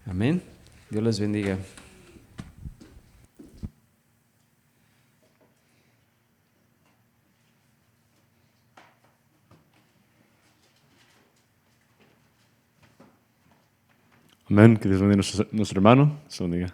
Amén. Dios les bendiga. Amén. Que Dios bendiga a nuestro hermano. Se bendiga.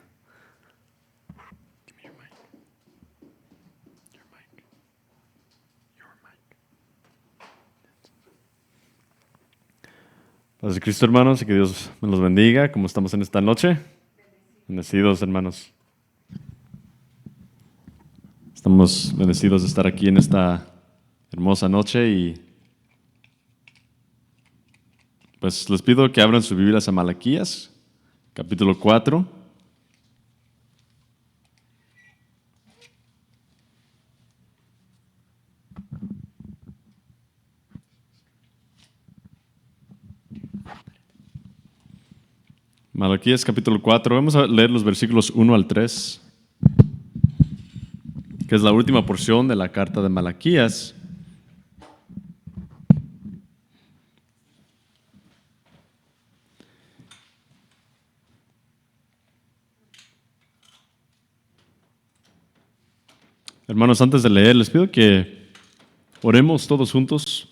Paz de Cristo, hermanos, y que Dios me los bendiga. ¿Cómo estamos en esta noche? Bendecidos, hermanos. Estamos bendecidos de estar aquí en esta hermosa noche y pues les pido que abran sus Biblias a Malaquías, capítulo 4. Malaquías, capítulo 4. Vamos a leer los versículos 1 al 3, que es la última porción de la carta de Malaquías. Hermanos, antes de leer, les pido que oremos todos juntos.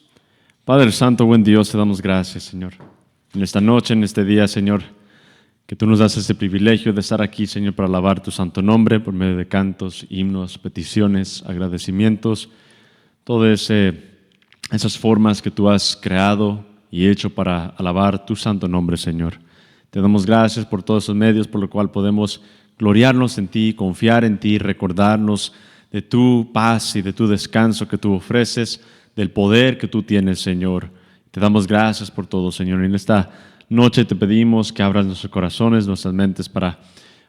Padre Santo, buen Dios, te damos gracias, Señor. En esta noche, en este día, Señor, que tú nos das ese privilegio de estar aquí, Señor, para alabar tu santo nombre por medio de cantos, himnos, peticiones, agradecimientos, todas esas formas que tú has creado y hecho para alabar tu santo nombre, Señor. Te damos gracias por todos esos medios por lo cual podemos gloriarnos en ti, confiar en ti, recordarnos de tu paz y de tu descanso que tú ofreces, del poder que tú tienes, Señor. Te damos gracias por todo, Señor. Y en esta noche te pedimos que abras nuestros corazones, nuestras mentes para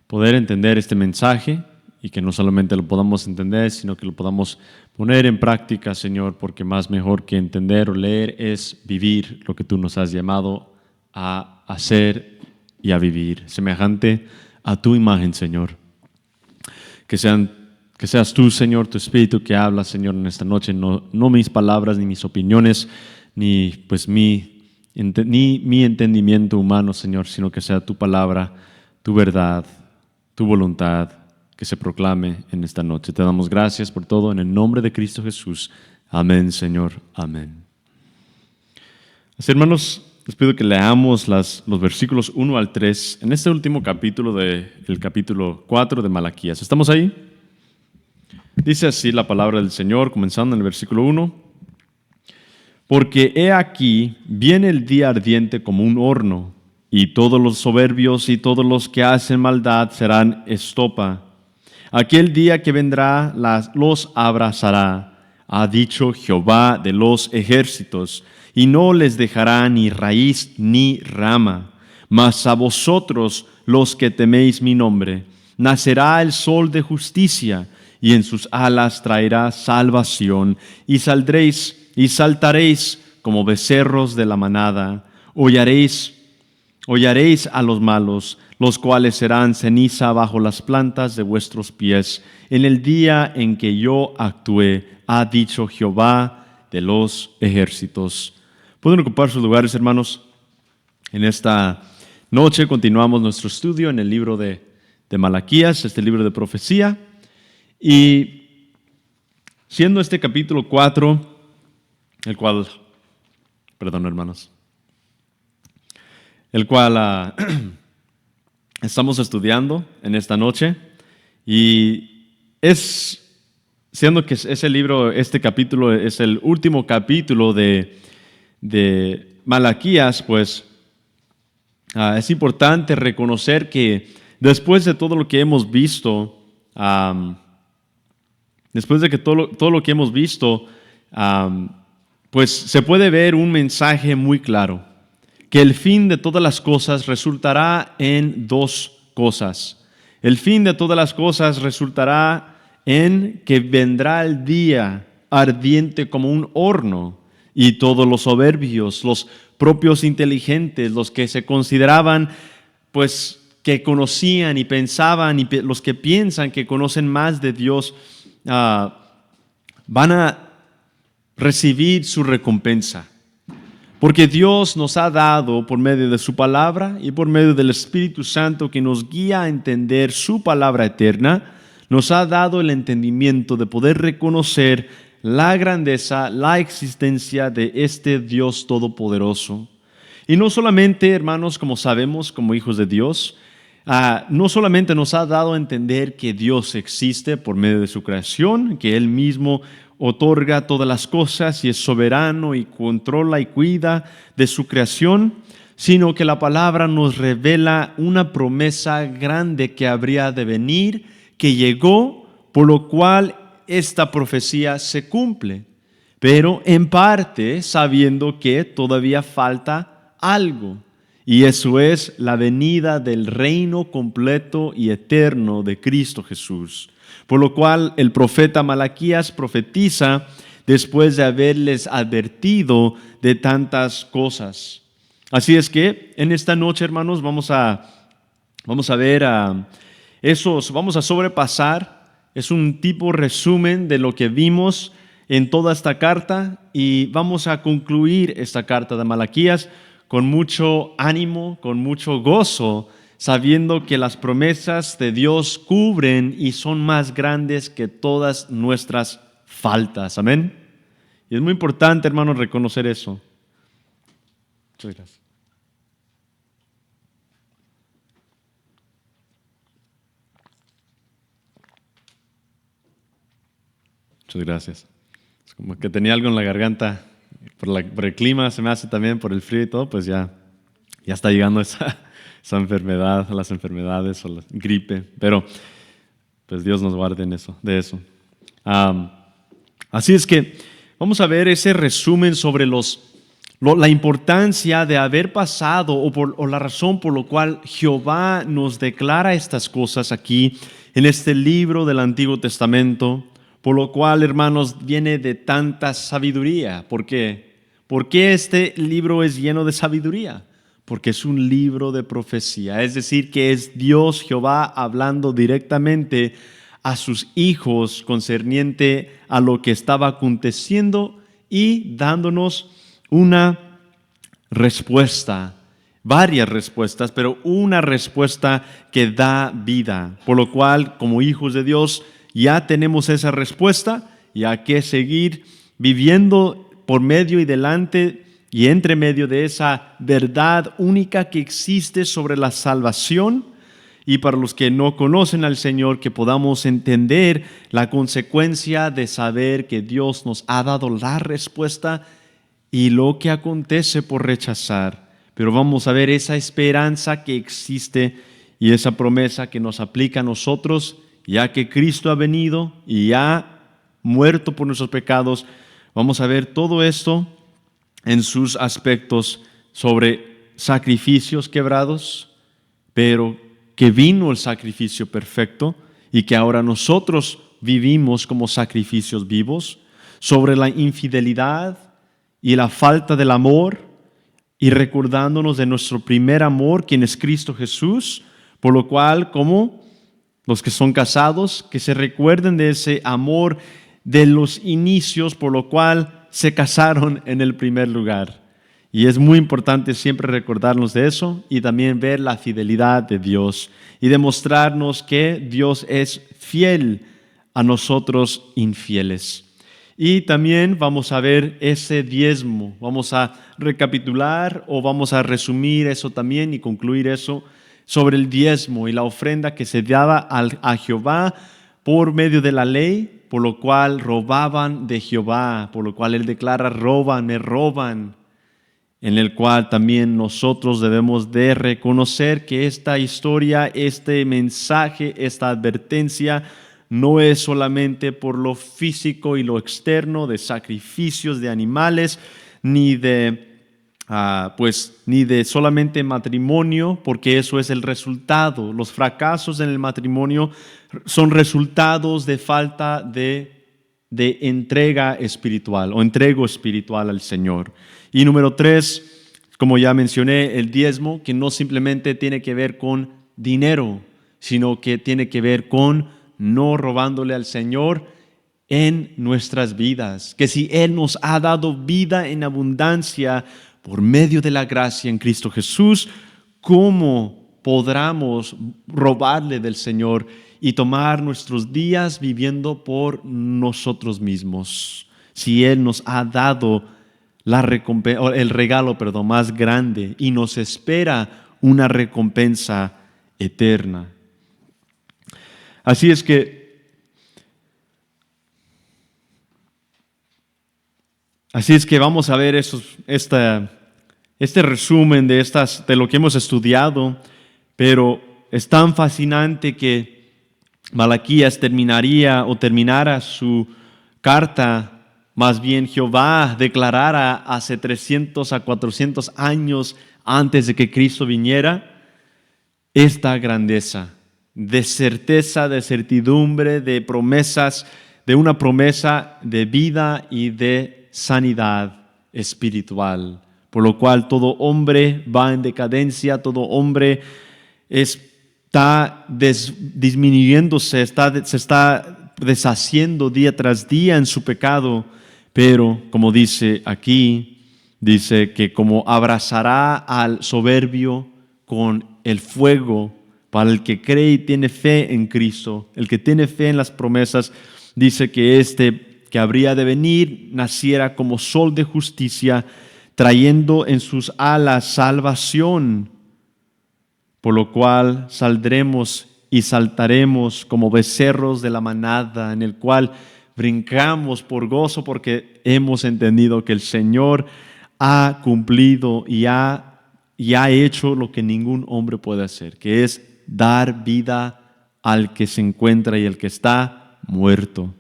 poder entender este mensaje y que no solamente lo podamos entender, sino que lo podamos poner en práctica, Señor, porque más mejor que entender o leer es vivir lo que tú nos has llamado a hacer y a vivir, semejante a tu imagen, Señor. Que seas tú, Señor, tu Espíritu que habla, Señor, en esta noche, no mis palabras ni mis opiniones, ni pues mi entendimiento humano, Señor, sino que sea tu palabra, tu verdad, tu voluntad que se proclame en esta noche. Te damos gracias por todo en el nombre de Cristo Jesús. Amén, Señor. Amén. Así, hermanos, les pido que leamos los versículos 1 al 3 en este último capítulo del capítulo 4 de Malaquías. ¿Estamos ahí? Dice así la palabra del Señor, comenzando en el versículo 1. Porque he aquí, viene el día ardiente como un horno, y todos los soberbios y todos los que hacen maldad serán estopa. Aquel día que vendrá los abrazará, ha dicho Jehová de los ejércitos, y no les dejará ni raíz ni rama. Mas a vosotros, los que teméis mi nombre, nacerá el sol de justicia, y en sus alas traerá salvación, y saltaréis como becerros de la manada. Hollaréis a los malos, los cuales serán ceniza bajo las plantas de vuestros pies, en el día en que yo actué, ha dicho Jehová de los ejércitos. ¿Pueden ocupar sus lugares, hermanos? En esta noche continuamos nuestro estudio en el libro de Malaquías, este libro de profecía. Y siendo este capítulo 4, el cual estamos estudiando en esta noche, y siendo que ese libro, este capítulo es el último capítulo de Malaquías, pues es importante reconocer que después de todo lo que hemos visto, pues se puede ver un mensaje muy claro, que el fin de todas las cosas resultará en dos cosas. El fin de todas las cosas resultará en que vendrá el día ardiente como un horno, y todos los soberbios, los propios inteligentes, los que se consideraban pues que conocían y pensaban, y los que piensan que conocen más de Dios, van a recibir su recompensa. Porque Dios nos ha dado por medio de su palabra y por medio del Espíritu Santo que nos guía a entender su palabra eterna, nos ha dado el entendimiento de poder reconocer la grandeza, la existencia de este Dios todopoderoso. Y no solamente, hermanos, como sabemos, como hijos de Dios, no solamente nos ha dado a entender que Dios existe por medio de su creación, que Él mismo otorga todas las cosas y es soberano y controla y cuida de su creación, sino que la palabra nos revela una promesa grande que habría de venir, que llegó, por lo cual esta profecía se cumple, pero en parte sabiendo que todavía falta algo. Y eso es la venida del reino completo y eterno de Cristo Jesús. Por lo cual el profeta Malaquías profetiza después de haberles advertido de tantas cosas. Así es que en esta noche, hermanos, vamos a ver vamos a sobrepasar. Es un tipo resumen de lo que vimos en toda esta carta y vamos a concluir esta carta de Malaquías con mucho ánimo, con mucho gozo, sabiendo que las promesas de Dios cubren y son más grandes que todas nuestras faltas. Amén. Y es muy importante, hermanos, reconocer eso. Muchas gracias. Muchas gracias. Es como que tenía algo en la garganta por el clima, se me hace también, por el frío y todo, pues ya está llegando esa enfermedad, las enfermedades o la gripe, pero pues Dios nos guarde de eso. Así es que vamos a ver ese resumen sobre la importancia de haber pasado o la razón por la cual Jehová nos declara estas cosas aquí en este libro del Antiguo Testamento, por lo cual, hermanos, viene de tanta sabiduría. ¿Por qué? ¿Por qué este libro es lleno de sabiduría? Porque es un libro de profecía, es decir, que es Dios Jehová hablando directamente a sus hijos concerniente a lo que estaba aconteciendo y dándonos una respuesta, varias respuestas, pero una respuesta que da vida. Por lo cual, como hijos de Dios, ya tenemos esa respuesta y hay que seguir viviendo por medio y delante y entre medio de esa verdad única que existe sobre la salvación. Y para los que no conocen al Señor, que podamos entender la consecuencia de saber que Dios nos ha dado la respuesta y lo que acontece por rechazar. Pero vamos a ver esa esperanza que existe y esa promesa que nos aplica a nosotros, ya que Cristo ha venido y ha muerto por nuestros pecados. Vamos a ver todo esto en sus aspectos sobre sacrificios quebrados, pero que vino el sacrificio perfecto y que ahora nosotros vivimos como sacrificios vivos, sobre la infidelidad y la falta del amor, y recordándonos de nuestro primer amor, quien es Cristo Jesús, por lo cual, como los que son casados, que se recuerden de ese amor de los inicios, por lo cual se casaron en el primer lugar. Y es muy importante siempre recordarnos de eso y también ver la fidelidad de Dios y demostrarnos que Dios es fiel a nosotros infieles. Y también vamos a ver ese diezmo. Vamos a recapitular o vamos a resumir eso también y concluir eso sobre el diezmo y la ofrenda que se daba a Jehová por medio de la ley, por lo cual robaban de Jehová, por lo cual Él declara, roban, me roban, en el cual también nosotros debemos de reconocer que esta historia, este mensaje, esta advertencia, no es solamente por lo físico y lo externo de sacrificios de animales, ni de solamente matrimonio, porque eso es el resultado. Los fracasos en el matrimonio son resultados de falta de entrega espiritual o entrego espiritual al Señor. Y número 3, como ya mencioné, el diezmo, que no simplemente tiene que ver con dinero, sino que tiene que ver con no robándole al Señor en nuestras vidas. Que si Él nos ha dado vida en abundancia por medio de la gracia en Cristo Jesús, ¿cómo podamos robarle del Señor y tomar nuestros días viviendo por nosotros mismos? Si Él nos ha dado el regalo más grande y nos espera una recompensa eterna. Así es que vamos a ver este resumen de lo que hemos estudiado, pero es tan fascinante que Malaquías terminara su carta. Más bien Jehová declarara hace 300 a 400 años antes de que Cristo viniera esta grandeza de certeza, de certidumbre, de promesas, de una promesa de vida y de sanidad espiritual, por lo cual todo hombre va en decadencia, todo hombre está disminuyéndose, se está deshaciendo día tras día en su pecado, pero como dice aquí, dice que como abrazará al soberbio con el fuego, para el que cree y tiene fe en Cristo, el que tiene fe en las promesas, dice que que habría de venir naciera como sol de justicia, trayendo en sus alas salvación, por lo cual saldremos y saltaremos como becerros de la manada, en el cual brincamos por gozo porque hemos entendido que el Señor ha cumplido y ha hecho lo que ningún hombre puede hacer, que es dar vida al que se encuentra y el que está muerto.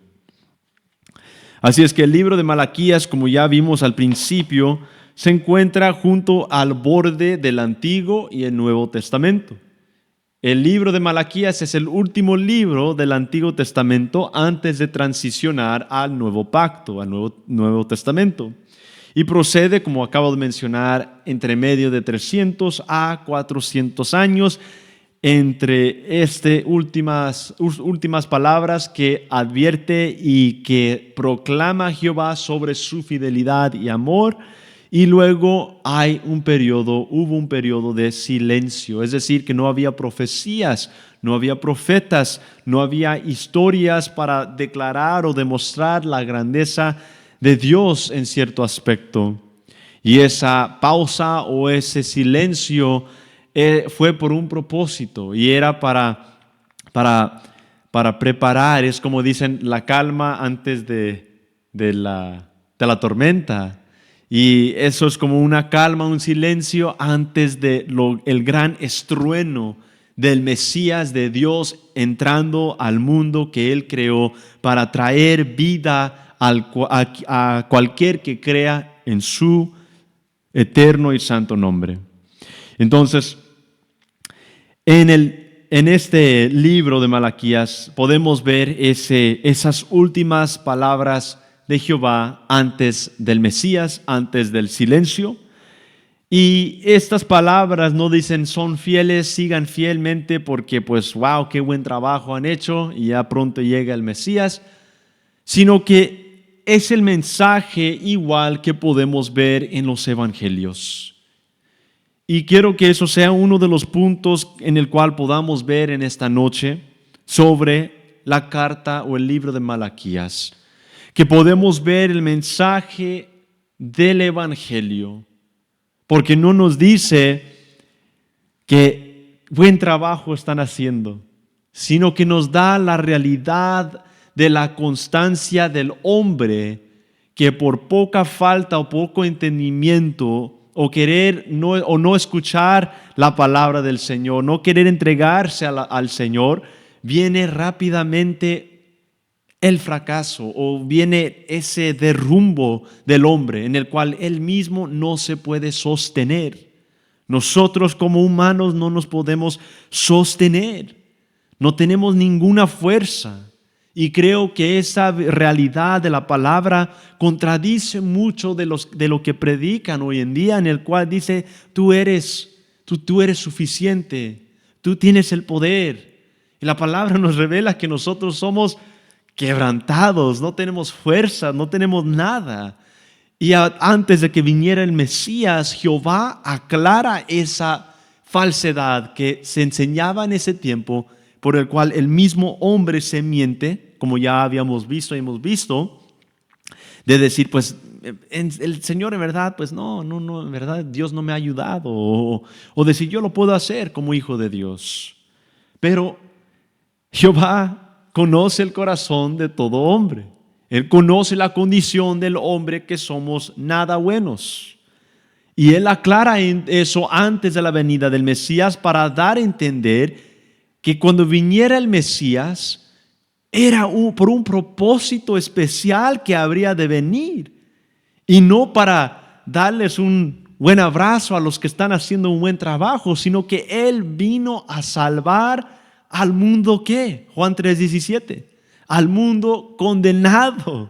Así es que el libro de Malaquías, como ya vimos al principio, se encuentra junto al borde del Antiguo y el Nuevo Testamento. El libro de Malaquías es el último libro del Antiguo Testamento antes de transicionar al Nuevo Pacto, al Nuevo Testamento. Y procede, como acabo de mencionar, entre medio de 300 a 400 años, entre últimas palabras que advierte y que proclama Jehová sobre su fidelidad y amor, y luego hubo un periodo de silencio, es decir, que no había profecías, no había profetas, no había historias para declarar o demostrar la grandeza de Dios en cierto aspecto. Y esa pausa o ese silencio fue por un propósito y era para preparar, es como dicen, la calma antes de la tormenta. Y eso es como una calma, un silencio antes de el gran estruendo del Mesías de Dios entrando al mundo que Él creó para traer vida a cualquier que crea en su eterno y santo nombre. Entonces, en este libro de Malaquías podemos ver esas últimas palabras de Jehová antes del Mesías, antes del silencio. Y estas palabras no dicen son fieles, sigan fielmente porque pues wow, qué buen trabajo han hecho y ya pronto llega el Mesías, sino que es el mensaje igual que podemos ver en los evangelios. Y quiero que eso sea uno de los puntos en el cual podamos ver en esta noche sobre la carta o el libro de Malaquías, que podemos ver el mensaje del evangelio, porque no nos dice que buen trabajo están haciendo, sino que nos da la realidad de la constancia del hombre que por poca falta o poco entendimiento o querer no escuchar la palabra del Señor, no querer entregarse al Señor, viene rápidamente el fracaso o viene ese derrumbo del hombre en el cual él mismo no se puede sostener. Nosotros como humanos no nos podemos sostener, no tenemos ninguna fuerza. Y creo que esa realidad de la palabra contradice mucho de lo que predican hoy en día, en el cual dice, tú eres suficiente, tú tienes el poder. Y la palabra nos revela que nosotros somos quebrantados, no tenemos fuerza, no tenemos nada. antes de que viniera el Mesías, Jehová aclara esa falsedad que se enseñaba en ese tiempo, por el cual el mismo hombre se miente, como ya hemos visto, de decir, pues, el Señor en verdad, pues no, en verdad Dios no me ha ayudado, o decir, yo lo puedo hacer como hijo de Dios. Pero Jehová conoce el corazón de todo hombre. Él conoce la condición del hombre, que somos nada buenos. Y Él aclara eso antes de la venida del Mesías, para dar a entender que cuando viniera el Mesías era por un propósito especial que habría de venir, y no para darles un buen abrazo a los que están haciendo un buen trabajo, sino que Él vino a salvar al mundo, ¿qué? Juan 3:17, al mundo condenado,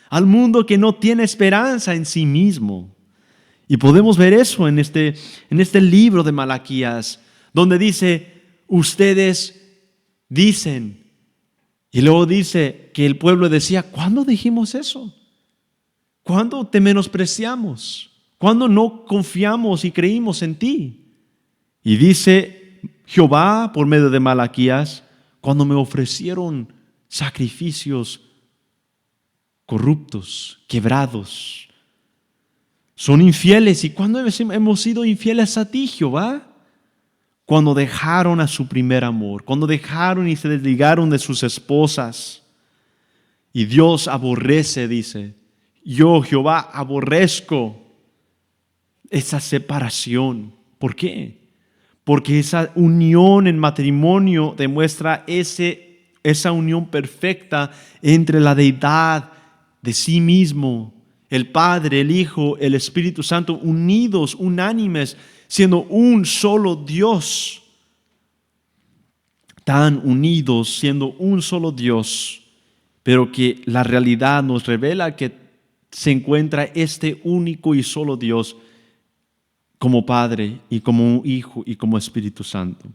al mundo que no tiene esperanza en sí mismo. Y podemos ver eso en este libro de Malaquías, donde dice, ustedes dicen, y luego dice que el pueblo decía, ¿cuándo dijimos eso? ¿Cuándo te menospreciamos? ¿Cuándo no confiamos y creímos en ti? Y dice Jehová por medio de Malaquías, cuando me ofrecieron sacrificios corruptos, quebrados, son infieles. ¿Y cuándo hemos sido infieles a ti, Jehová? Cuando dejaron a su primer amor, cuando dejaron y se desligaron de sus esposas. Y Dios aborrece, dice, yo Jehová aborrezco esa separación. ¿Por qué? Porque esa unión en matrimonio demuestra esa unión perfecta entre la deidad de sí mismo, el Padre, el Hijo, el Espíritu Santo, unidos, unánimes, siendo un solo Dios. Tan unidos, siendo un solo Dios, pero que la realidad nos revela que se encuentra este único y solo Dios como Padre y como Hijo y como Espíritu Santo.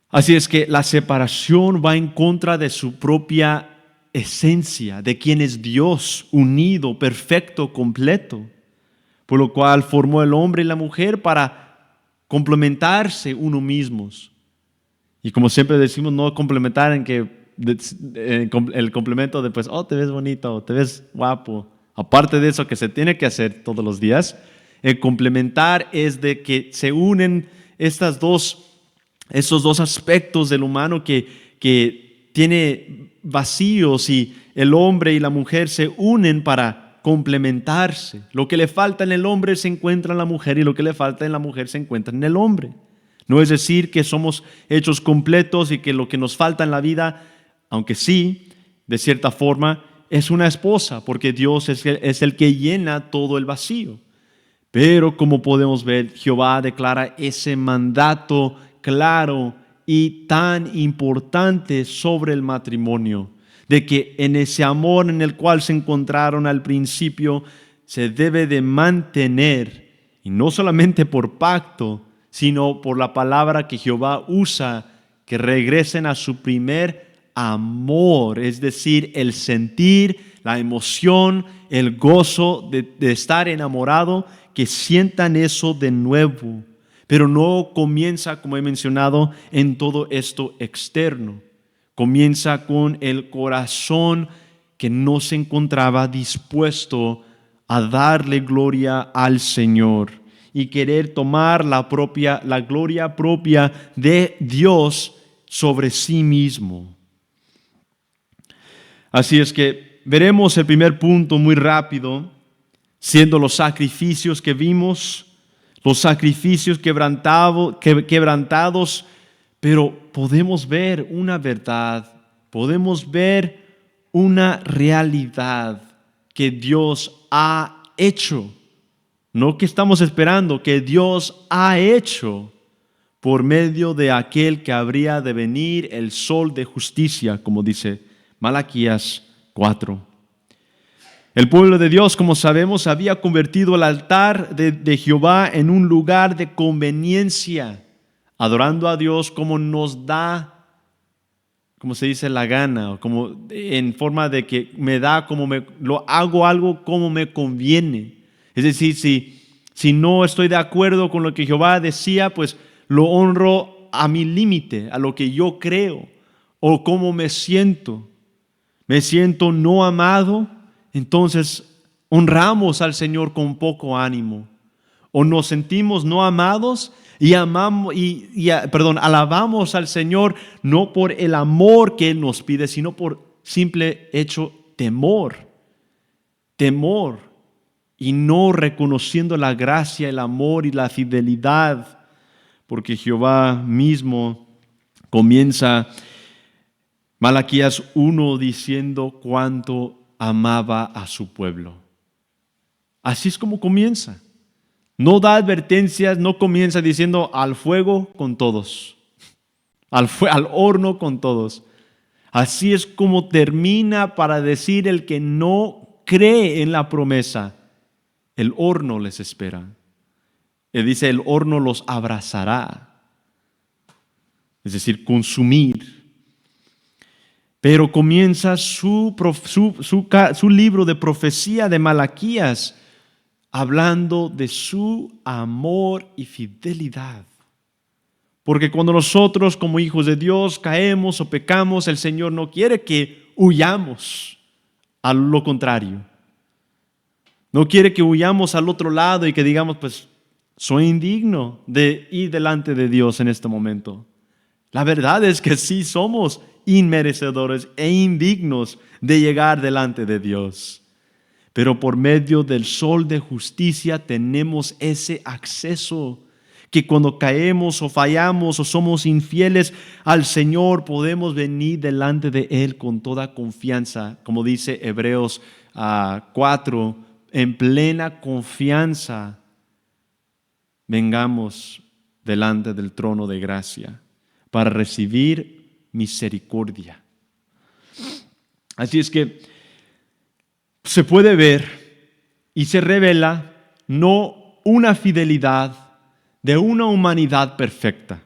Así es que la separación va en contra de su propia esencia, de quien es Dios, unido, perfecto, completo, por lo cual formó el hombre y la mujer para complementarse uno mismos. Y como siempre decimos, no complementar en que el complemento de pues, oh, te ves bonito, te ves guapo. Aparte de eso que se tiene que hacer todos los días, el complementar es de que se unen estos dos aspectos del humano que tiene vacíos, y el hombre y la mujer se unen para complementarse. Lo que le falta en el hombre se encuentra en la mujer, y lo que le falta en la mujer se encuentra en el hombre. No es decir que somos hechos completos y que lo que nos falta en la vida, aunque sí, de cierta forma, es una esposa, porque Dios es el que llena todo el vacío. Pero como podemos ver, Jehová declara ese mandato claro y tan importante sobre el matrimonio, de que en ese amor en el cual se encontraron al principio, se debe de mantener, y no solamente por pacto, sino por la palabra que Jehová usa, que regresen a su primer amor, es decir, el sentir, la emoción, el gozo de estar enamorado, que sientan eso de nuevo. Pero no comienza, como he mencionado, en todo esto externo. Comienza con el corazón que no se encontraba dispuesto a darle gloria al Señor y querer tomar la gloria propia de Dios sobre sí mismo. Así es que veremos el primer punto muy rápido, siendo los sacrificios que vimos, los sacrificios quebrantados, pero podemos ver una verdad, podemos ver una realidad que Dios ha hecho. No que estamos esperando, que Dios ha hecho por medio de aquel que habría de venir, el sol de justicia, como dice Malaquías 4. El pueblo de Dios, como sabemos, había convertido el altar de Jehová en un lugar de conveniencia, adorando a Dios como como se dice, la gana, o como en forma de que me da lo hago algo como me conviene. Es decir, si no estoy de acuerdo con lo que Jehová decía, pues lo honro a mi límite, a lo que yo creo, o cómo me siento. Me siento no amado, entonces honramos al Señor con poco ánimo. O nos sentimos no amados y alabamos al Señor no por el amor que Él nos pide, sino por simple hecho temor. Temor. Y no reconociendo la gracia, el amor y la fidelidad. Porque Jehová mismo comienza Malaquías 1 diciendo cuánto amaba a su pueblo. Así es como comienza. No da advertencias, no comienza diciendo al fuego con todos, al horno con todos. Así es como termina para decir el que no cree en la promesa, el horno les espera. Él dice, el horno los abrazará, es decir, consumir. Pero comienza su libro de profecía de Malaquías hablando de su amor y fidelidad. Porque cuando nosotros como hijos de Dios caemos o pecamos, el Señor no quiere que huyamos a lo contrario. No quiere que huyamos al otro lado y que digamos, pues, soy indigno de ir delante de Dios en este momento. La verdad es que sí somos inmerecedores e indignos de llegar delante de Dios. Pero por medio del sol de justicia tenemos ese acceso, que cuando caemos o fallamos o somos infieles al Señor, podemos venir delante de Él con toda confianza, como dice Hebreos 4, en plena confianza vengamos delante del trono de gracia para recibir misericordia. Así es que se puede ver y se revela no una fidelidad de una humanidad perfecta,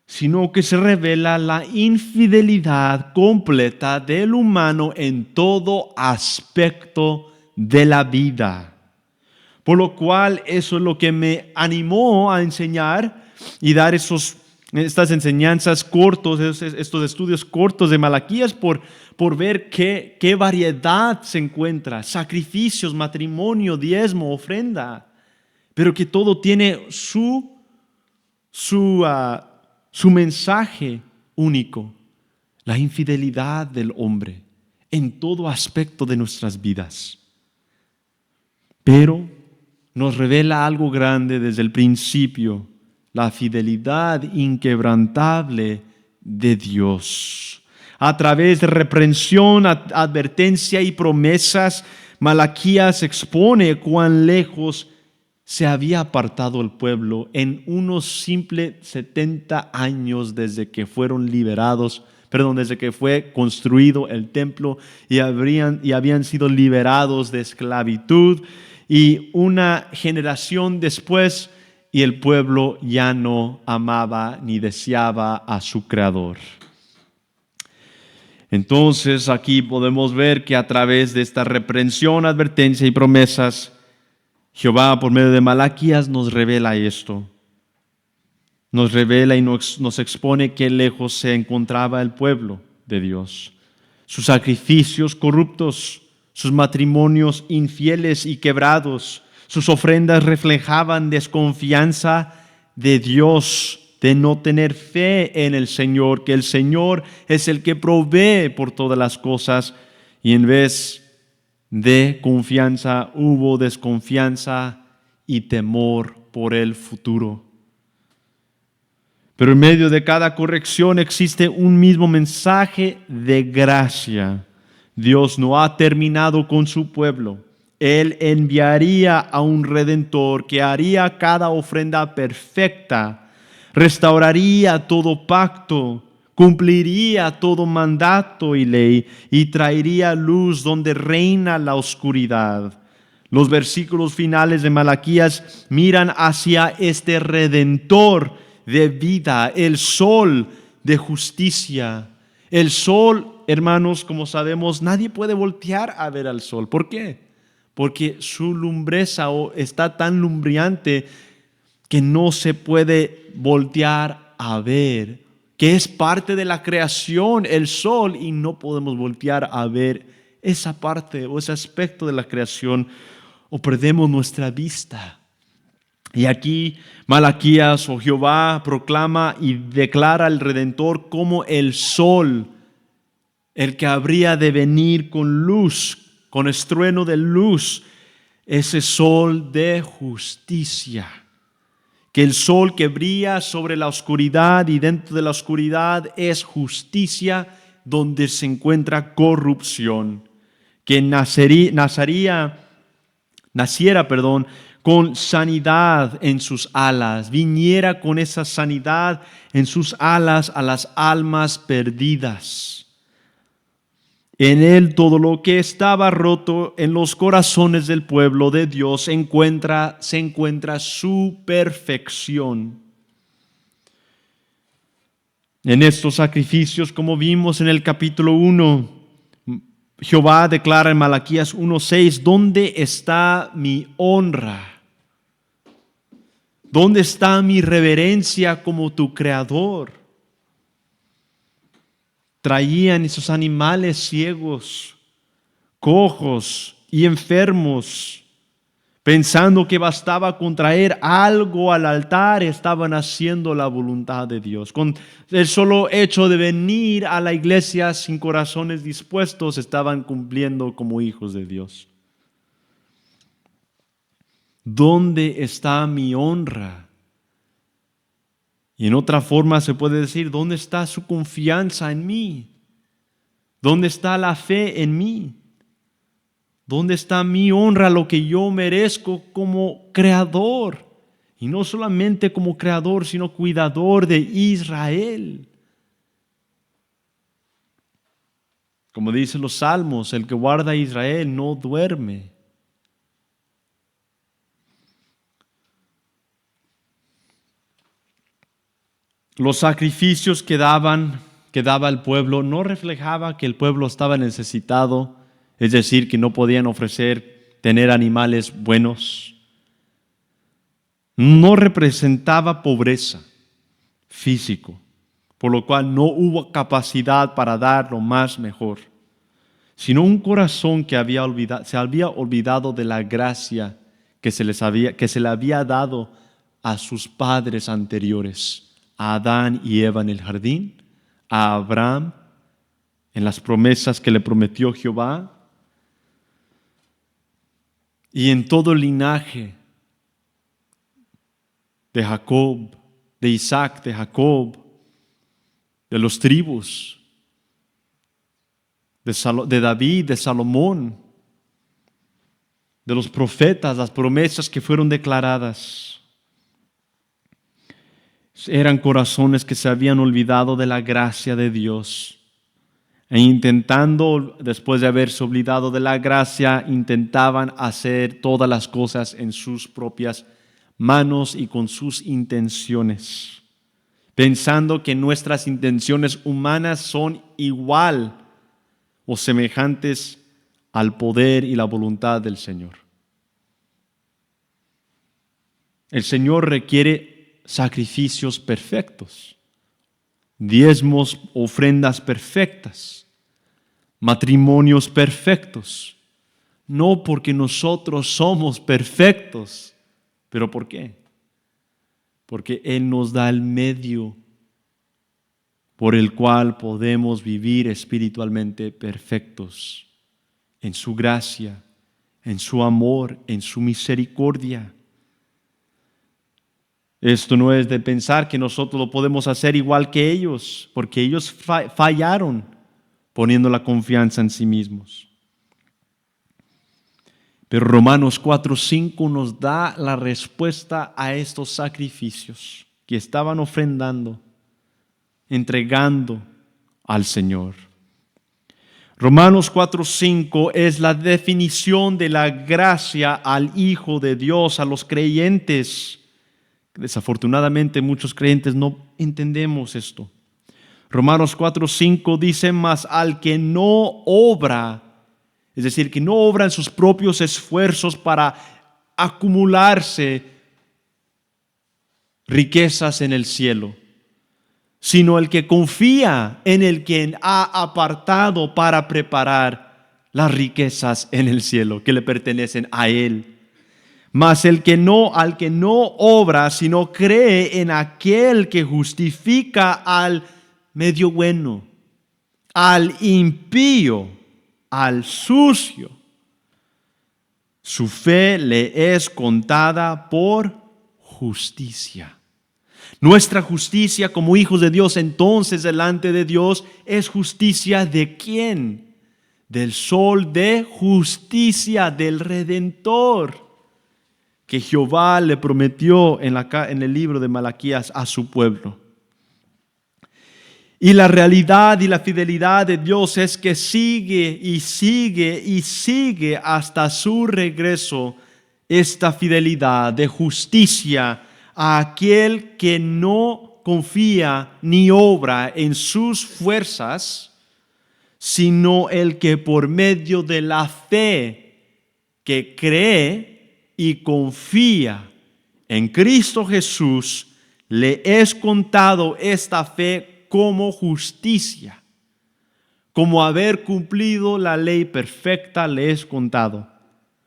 sino que se revela la infidelidad completa del humano en todo aspecto de la vida. Por lo cual eso es lo que me animó a enseñar y dar estas enseñanzas cortos, estos estudios cortos de Malaquías por ver qué variedad se encuentra, sacrificios, matrimonio, diezmo, ofrenda, pero que todo tiene su mensaje único, la infidelidad del hombre en todo aspecto de nuestras vidas. Pero nos revela algo grande desde el principio, la fidelidad inquebrantable de Dios. A través de reprensión, advertencia y promesas, Malaquías expone cuán lejos se había apartado el pueblo en unos simples 70 años desde que desde que fue construido el templo y habían sido liberados de esclavitud, y una generación después y el pueblo ya no amaba ni deseaba a su Creador. Entonces aquí podemos ver que a través de esta reprensión, advertencia y promesas, Jehová por medio de Malaquías nos revela esto. Nos revela y nos expone qué lejos se encontraba el pueblo de Dios. Sus sacrificios corruptos, sus matrimonios infieles y quebrados, sus ofrendas reflejaban desconfianza de Dios, de no tener fe en el Señor, que el Señor es el que provee por todas las cosas, y en vez de confianza hubo desconfianza y temor por el futuro. Pero en medio de cada corrección existe un mismo mensaje de gracia. Dios no ha terminado con su pueblo. Él enviaría a un Redentor que haría cada ofrenda perfecta, restauraría todo pacto, cumpliría todo mandato y ley y traería luz donde reina la oscuridad. Los versículos finales de Malaquías miran hacia este Redentor de vida, el sol de justicia, El sol, hermanos, como sabemos, nadie puede voltear a ver al sol. ¿Por qué? Porque su lumbreza está tan lumbriante que no se puede voltear a ver, que es parte de la creación, el sol, y no podemos voltear a ver esa parte o ese aspecto de la creación, o perdemos nuestra vista. Y aquí Malaquías o Jehová proclama y declara al Redentor como el sol, el que habría de venir con luz, con estruendo de luz, ese sol de justicia. Que el sol que brilla sobre la oscuridad y dentro de la oscuridad es justicia donde se encuentra corrupción. Que naciera, con sanidad en sus alas, viniera con esa sanidad en sus alas a las almas perdidas. En él todo lo que estaba roto en los corazones del pueblo de Dios se encuentra su perfección. En estos sacrificios, como vimos en el capítulo 1, Jehová declara en Malaquías 1:6, ¿dónde está mi honra? ¿Dónde está mi reverencia como tu creador? Traían esos animales ciegos, cojos y enfermos, pensando que bastaba con traer algo al altar, estaban haciendo la voluntad de Dios. Con el solo hecho de venir a la iglesia sin corazones dispuestos, estaban cumpliendo como hijos de Dios. ¿Dónde está mi honra? Y en otra forma se puede decir, ¿dónde está su confianza en mí? ¿Dónde está la fe en mí? ¿Dónde está mi honra, lo que yo merezco como creador? Y no solamente como creador, sino cuidador de Israel. Como dicen los salmos, el que guarda a Israel no duerme. Los sacrificios que daba el pueblo no reflejaba que el pueblo estaba necesitado, es decir, que no podían tener animales buenos. No representaba pobreza físico, por lo cual no hubo capacidad para dar lo más mejor, sino un corazón que se había olvidado de la gracia que se le había dado a sus padres anteriores, a Adán y Eva en el jardín, a Abraham en las promesas que le prometió Jehová, y en todo el linaje de Jacob, de Isaac, de Jacob, de los tribus, de David, de Salomón, de los profetas, las promesas que fueron declaradas. Eran corazones que se habían olvidado de la gracia de Dios. E intentando, después de haberse olvidado de la gracia, intentaban hacer todas las cosas en sus propias manos y con sus intenciones, pensando que nuestras intenciones humanas son igual o semejantes al poder y la voluntad del Señor. El Señor requiere sacrificios perfectos, diezmos, ofrendas perfectas, matrimonios perfectos, no porque nosotros somos perfectos, pero ¿por qué? Porque Él nos da el medio por el cual podemos vivir espiritualmente perfectos, en su gracia, en su amor, en su misericordia. Esto no es de pensar que nosotros lo podemos hacer igual que ellos, porque ellos fallaron poniendo la confianza en sí mismos. Pero Romanos 4:5 nos da la respuesta a estos sacrificios que estaban ofrendando, entregando al Señor. Romanos 4:5 es la definición de la gracia al Hijo de Dios, a los creyentes. Desafortunadamente muchos creyentes no entendemos esto. Romanos 4:5 dice, mas al que no obra, es decir, que no obra en sus propios esfuerzos para acumularse riquezas en el cielo, sino el que confía en el quien ha apartado para preparar las riquezas en el cielo que le pertenecen a él. Mas al que no obra, sino cree en aquel que justifica al medio bueno, al impío, al sucio, su fe le es contada por justicia. Nuestra justicia como hijos de Dios entonces delante de Dios es justicia ¿de quién? Del sol de justicia del Redentor que Jehová le prometió en el libro de Malaquías a su pueblo. Y la realidad y la fidelidad de Dios es que sigue y sigue y sigue hasta su regreso esta fidelidad de justicia a aquel que no confía ni obra en sus fuerzas, sino el que por medio de la fe que cree y confía en Cristo Jesús, le es contado esta fe como justicia, como haber cumplido la ley perfecta le es contado.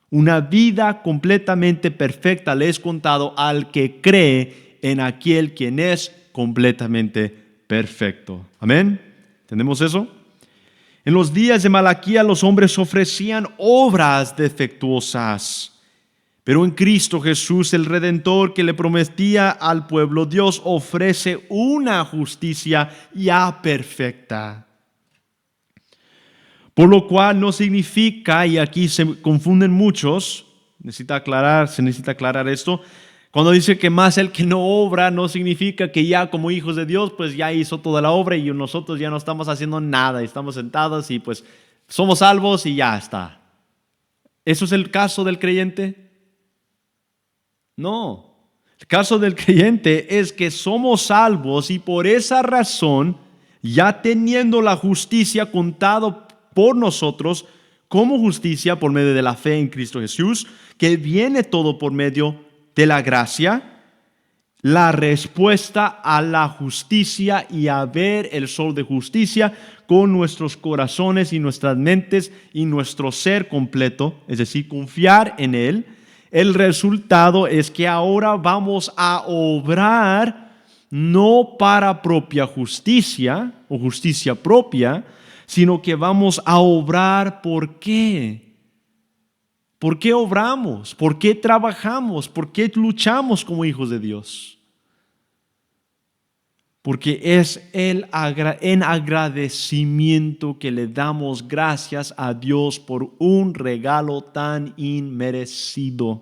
Una vida completamente perfecta le es contado al que cree en aquel quien es completamente perfecto. Amén. ¿Entendemos eso? En los días de Malaquías los hombres ofrecían obras defectuosas, pero en Cristo Jesús, el Redentor que le prometía al pueblo, Dios ofrece una justicia ya perfecta. Por lo cual no significa, y aquí se confunden muchos, se necesita aclarar esto, cuando dice que más el que no obra, no significa que ya como hijos de Dios, pues ya hizo toda la obra y nosotros ya no estamos haciendo nada, estamos sentados y pues somos salvos y ya está. ¿Eso es el caso del creyente? No, el caso del creyente es que somos salvos y por esa razón, ya teniendo la justicia contado por nosotros como justicia por medio de la fe en Cristo Jesús, que viene todo por medio de la gracia, la respuesta a la justicia y a ver el sol de justicia con nuestros corazones y nuestras mentes y nuestro ser completo, es decir, confiar en Él. El resultado es que ahora vamos a obrar no para propia justicia o justicia propia, sino que vamos a obrar ¿por qué? ¿Por qué obramos? ¿Por qué trabajamos? ¿Por qué luchamos como hijos de Dios? Porque es en agradecimiento que le damos gracias a Dios por un regalo tan inmerecido,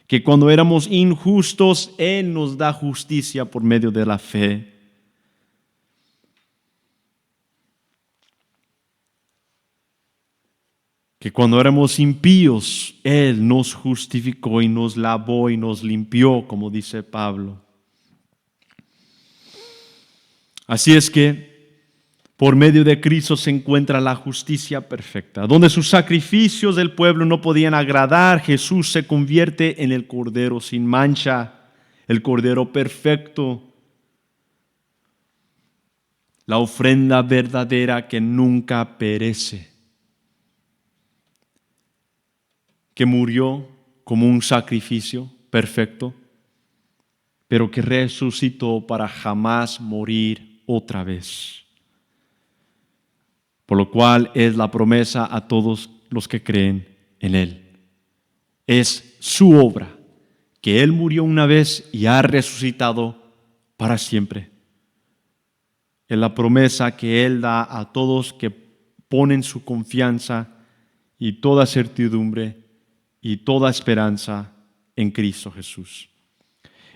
que cuando éramos injustos, Él nos da justicia por medio de la fe. Que cuando éramos impíos, Él nos justificó y nos lavó y nos limpió, como dice Pablo. Así es que por medio de Cristo se encuentra la justicia perfecta. Donde sus sacrificios del pueblo no podían agradar, Jesús se convierte en el Cordero sin mancha, el Cordero perfecto, la ofrenda verdadera que nunca perece, que murió como un sacrificio perfecto, pero que resucitó para jamás morir otra vez. Por lo cual es la promesa a todos los que creen en Él. Es su obra, que Él murió una vez y ha resucitado para siempre. Es la promesa que Él da a todos que ponen su confianza y toda certidumbre y toda esperanza en Cristo Jesús.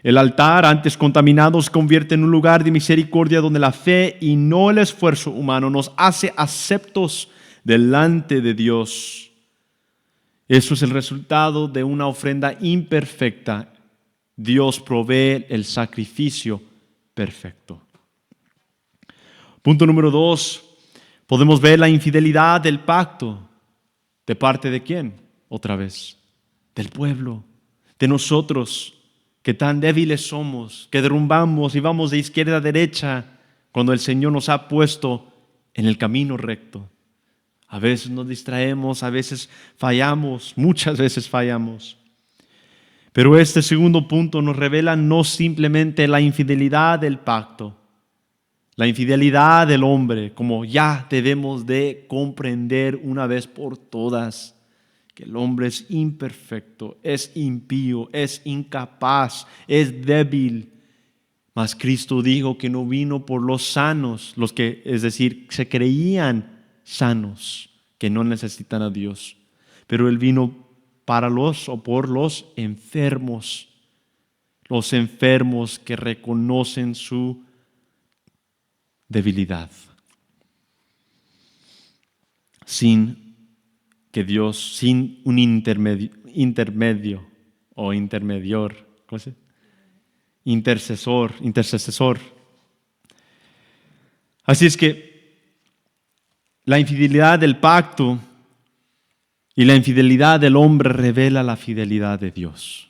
El altar, antes contaminado, se convierte en un lugar de misericordia donde la fe y no el esfuerzo humano nos hace aceptos delante de Dios. Eso es el resultado de una ofrenda imperfecta. Dios provee el sacrificio perfecto. Punto número 2, podemos ver la infidelidad del pacto. ¿De parte de quién? Otra vez, del pueblo, de nosotros, que tan débiles somos, que derrumbamos y vamos de izquierda a derecha cuando el Señor nos ha puesto en el camino recto. A veces nos distraemos, a veces fallamos, muchas veces fallamos. Pero este segundo punto nos revela no simplemente la infidelidad del pacto, la infidelidad del hombre, como ya debemos de comprender una vez por todas, que el hombre es imperfecto, es impío, es incapaz, es débil. Mas Cristo dijo que no vino por los sanos, los que, es decir, se creían sanos, que no necesitan a Dios, pero Él vino para los o por los enfermos que reconocen su debilidad. Sin que Dios, sin un intermedio o intermedior, ¿cómo se dice? Intercesor. Así es que la infidelidad del pacto y la infidelidad del hombre revela la fidelidad de Dios.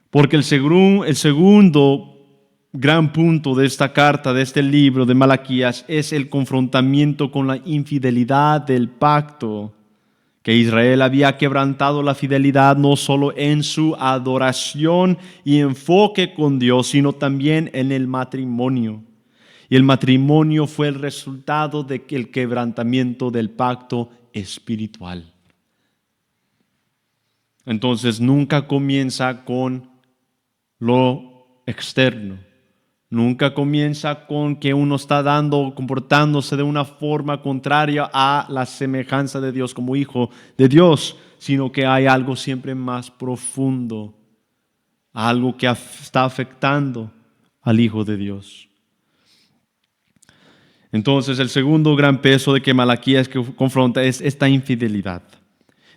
Porque el segundo gran punto de esta carta, de este libro de Malaquías, es el confrontamiento con la infidelidad del pacto, que Israel había quebrantado la fidelidad no solo en su adoración y enfoque con Dios, sino también en el matrimonio. Y el matrimonio fue el resultado del quebrantamiento del pacto espiritual. Entonces nunca comienza con lo externo. Nunca comienza con que uno está comportándose de una forma contraria a la semejanza de Dios como hijo de Dios, sino que hay algo siempre más profundo, algo que está afectando al Hijo de Dios. Entonces, el segundo gran peso de que Malaquías confronta es esta infidelidad.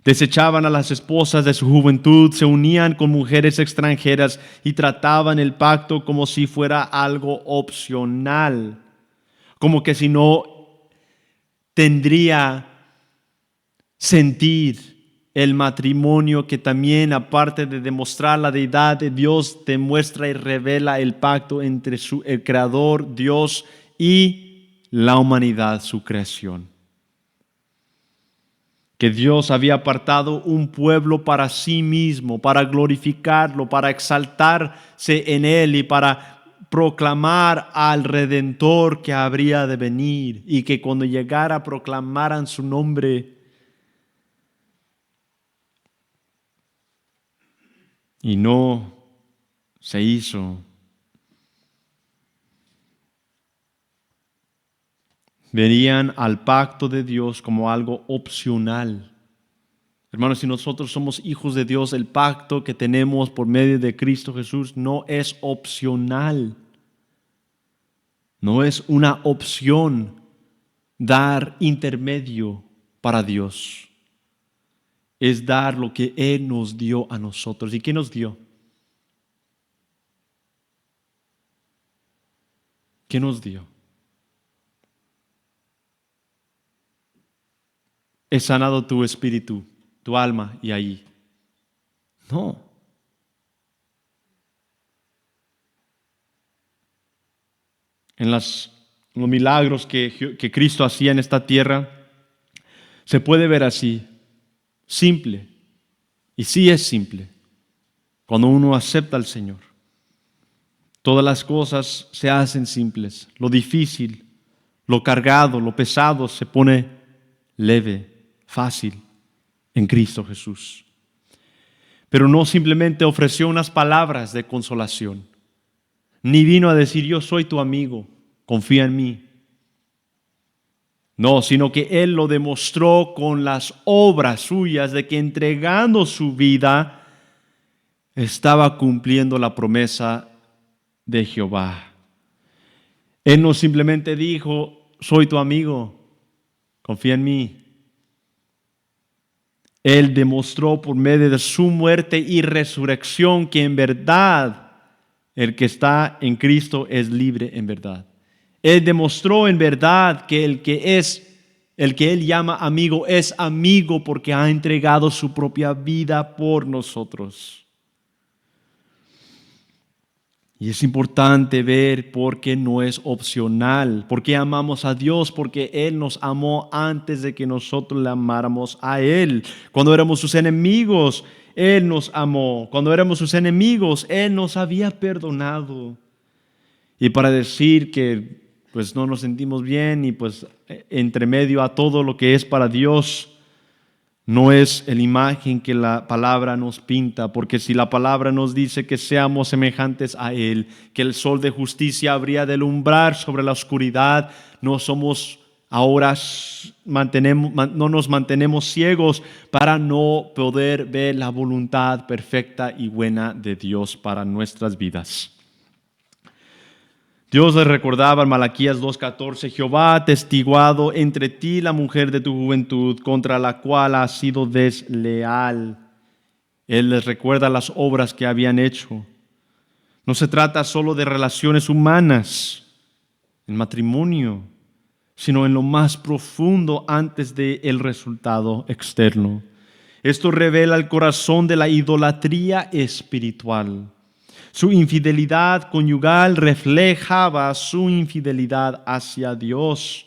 Desechaban a las esposas de su juventud, se unían con mujeres extranjeras y trataban el pacto como si fuera algo opcional, como que si no tendría sentir el matrimonio, que también, aparte de demostrar la deidad de Dios, demuestra y revela el pacto entre el Creador, Dios, y la humanidad, su creación. Que Dios había apartado un pueblo para sí mismo, para glorificarlo, para exaltarse en él y para proclamar al Redentor que habría de venir, y que cuando llegara proclamaran su nombre. Y no se hizo. Verían al pacto de Dios como algo opcional. Hermanos, si nosotros somos hijos de Dios, el pacto que tenemos por medio de Cristo Jesús no es opcional. No es una opción dar intermedio para Dios. Es dar lo que Él nos dio a nosotros. ¿Y qué nos dio? ¿Qué nos dio? He sanado tu espíritu, tu alma y ahí. No. En los milagros que Cristo hacía en esta tierra, se puede ver así, simple. Y sí es simple, cuando uno acepta al Señor. Todas las cosas se hacen simples. Lo difícil, lo cargado, lo pesado se pone leve, fácil en Cristo Jesús. Pero no simplemente ofreció unas palabras de consolación, ni vino a decir: yo soy tu amigo, confía en mí. No, sino que Él lo demostró con las obras suyas, de que entregando su vida estaba cumpliendo la promesa de Jehová. Él no simplemente dijo: soy tu amigo, confía en mí. Él demostró por medio de su muerte y resurrección que en verdad el que está en Cristo es libre en verdad. Él demostró en verdad que el que Él llama amigo es amigo porque ha entregado su propia vida por nosotros. Y es importante ver por qué no es opcional, por qué amamos a Dios, porque Él nos amó antes de que nosotros le amáramos a Él. Cuando éramos sus enemigos, Él nos amó. Cuando éramos sus enemigos, Él nos había perdonado. Y para decir que pues no nos sentimos bien y pues entre medio a todo lo que es para Dios, no es la imagen que la palabra nos pinta, porque si la palabra nos dice que seamos semejantes a Él, que el sol de justicia habría de alumbrar sobre la oscuridad, no somos ahora, no nos mantenemos ciegos para no poder ver la voluntad perfecta y buena de Dios para nuestras vidas. Dios les recordaba en Malaquías 2:14, Jehová ha testiguado entre ti la mujer de tu juventud, contra la cual has sido desleal. Él les recuerda las obras que habían hecho. No se trata solo de relaciones humanas, en matrimonio, sino en lo más profundo antes del resultado externo. Esto revela el corazón de la idolatría espiritual. Su infidelidad conyugal reflejaba su infidelidad hacia Dios.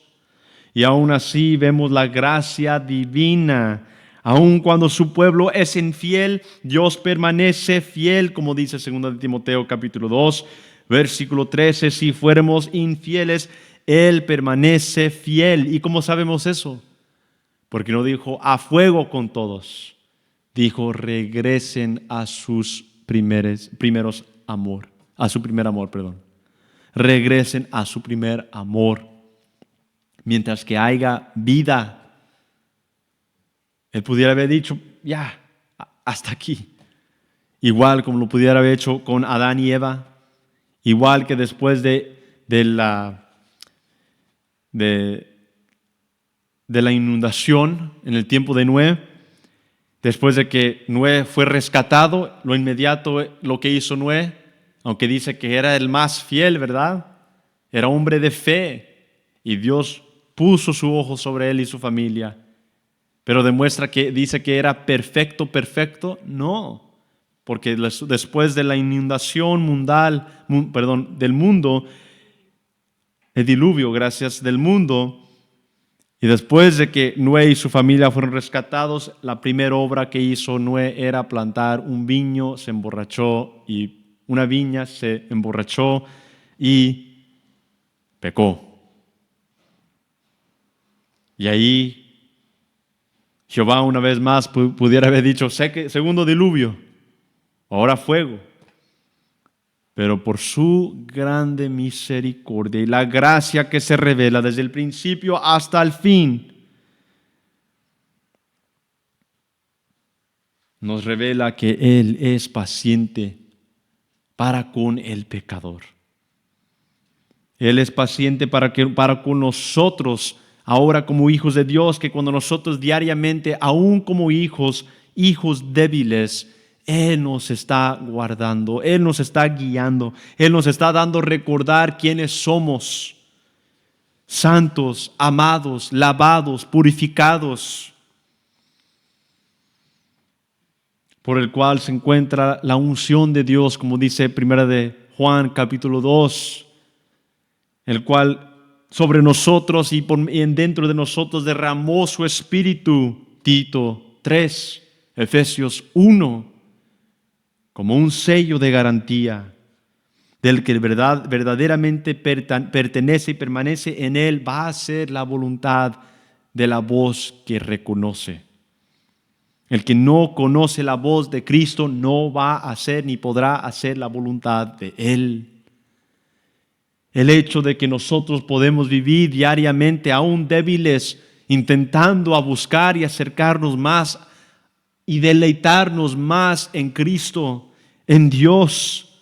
Y aún así vemos la gracia divina. Aun cuando su pueblo es infiel, Dios permanece fiel, como dice 2 Timoteo capítulo 2, versículo 13. Si fuéramos infieles, Él permanece fiel. ¿Y cómo sabemos eso? Porque no dijo a fuego con todos. Dijo regresen a sus primeros amor, a su primer amor, perdón. Regresen a su primer amor. Mientras que haya vida, Él pudiera haber dicho, ya, hasta aquí. Igual como lo pudiera haber hecho con Adán y Eva. Igual que después de la inundación en el tiempo de Noé. Después de que Noé fue rescatado, lo inmediato lo que hizo Noé, aunque dice que era el más fiel, ¿verdad? Era hombre de fe y Dios puso su ojo sobre él y su familia. Pero demuestra que dice que era perfecto, no, porque después de la inundación del mundo, el diluvio, del mundo, y después de que Noé y su familia fueron rescatados, la primera obra que hizo Noé era plantar un viño, se emborrachó y una viña se emborrachó y pecó. Y ahí Jehová una vez más pudiera haber dicho, segundo diluvio, ahora fuego. Pero por su grande misericordia y la gracia que se revela desde el principio hasta el fin, nos revela que Él es paciente para con el pecador. Él es paciente para con nosotros, ahora como hijos de Dios, que cuando nosotros diariamente, aún como hijos débiles, Él nos está guardando, Él nos está guiando, Él nos está dando recordar quiénes somos, santos, amados, lavados, purificados, por el cual se encuentra la unción de Dios, como dice 1 de Juan capítulo 2, el cual sobre nosotros y dentro de nosotros derramó su espíritu, Tito 3, Efesios 1, como un sello de garantía del que verdaderamente pertenece y permanece en Él, va a ser la voluntad de la voz que reconoce. El que no conoce la voz de Cristo no va a hacer ni podrá hacer la voluntad de Él. El hecho de que nosotros podemos vivir diariamente aún débiles, intentando a buscar y acercarnos más y deleitarnos más en Cristo, en Dios,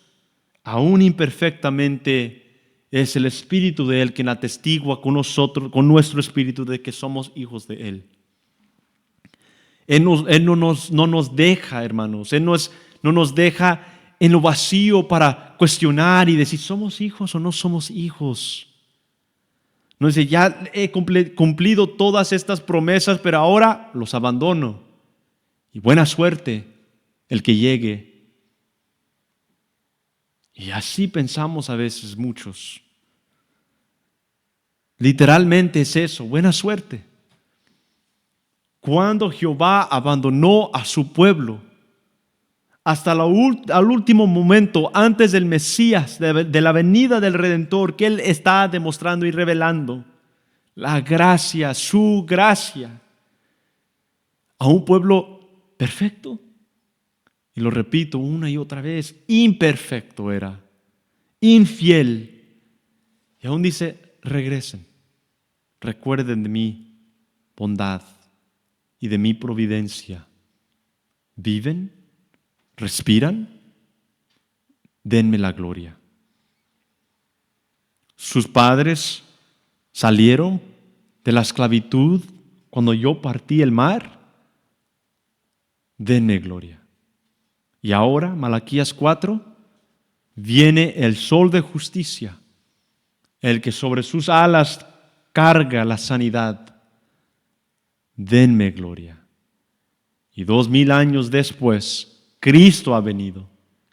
aún imperfectamente, es el Espíritu de Él quien atestigua con nosotros, con nuestro espíritu, de que somos hijos de Él. Él no nos deja, hermanos, Él no nos deja en lo vacío para cuestionar y decir, ¿somos hijos o no somos hijos? No dice, ya he cumplido todas estas promesas, pero ahora los abandono. Y buena suerte el que llegue. Y así pensamos a veces muchos. Literalmente es eso, buena suerte. Cuando Jehová abandonó a su pueblo, hasta al último momento, antes del Mesías, de la venida del Redentor, que Él está demostrando y revelando, la gracia, su gracia, a un pueblo perfecto. Y lo repito una y otra vez, imperfecto era, infiel. Y aún dice, regresen, recuerden de mi bondad y de mi providencia. ¿Viven? ¿Respiran? Denme la gloria. Sus padres salieron de la esclavitud cuando yo partí el mar. Denme gloria. Y ahora, Malaquías 4, viene el sol de justicia, el que sobre sus alas carga la sanidad. Denme gloria. Y 2000 años después, Cristo ha venido,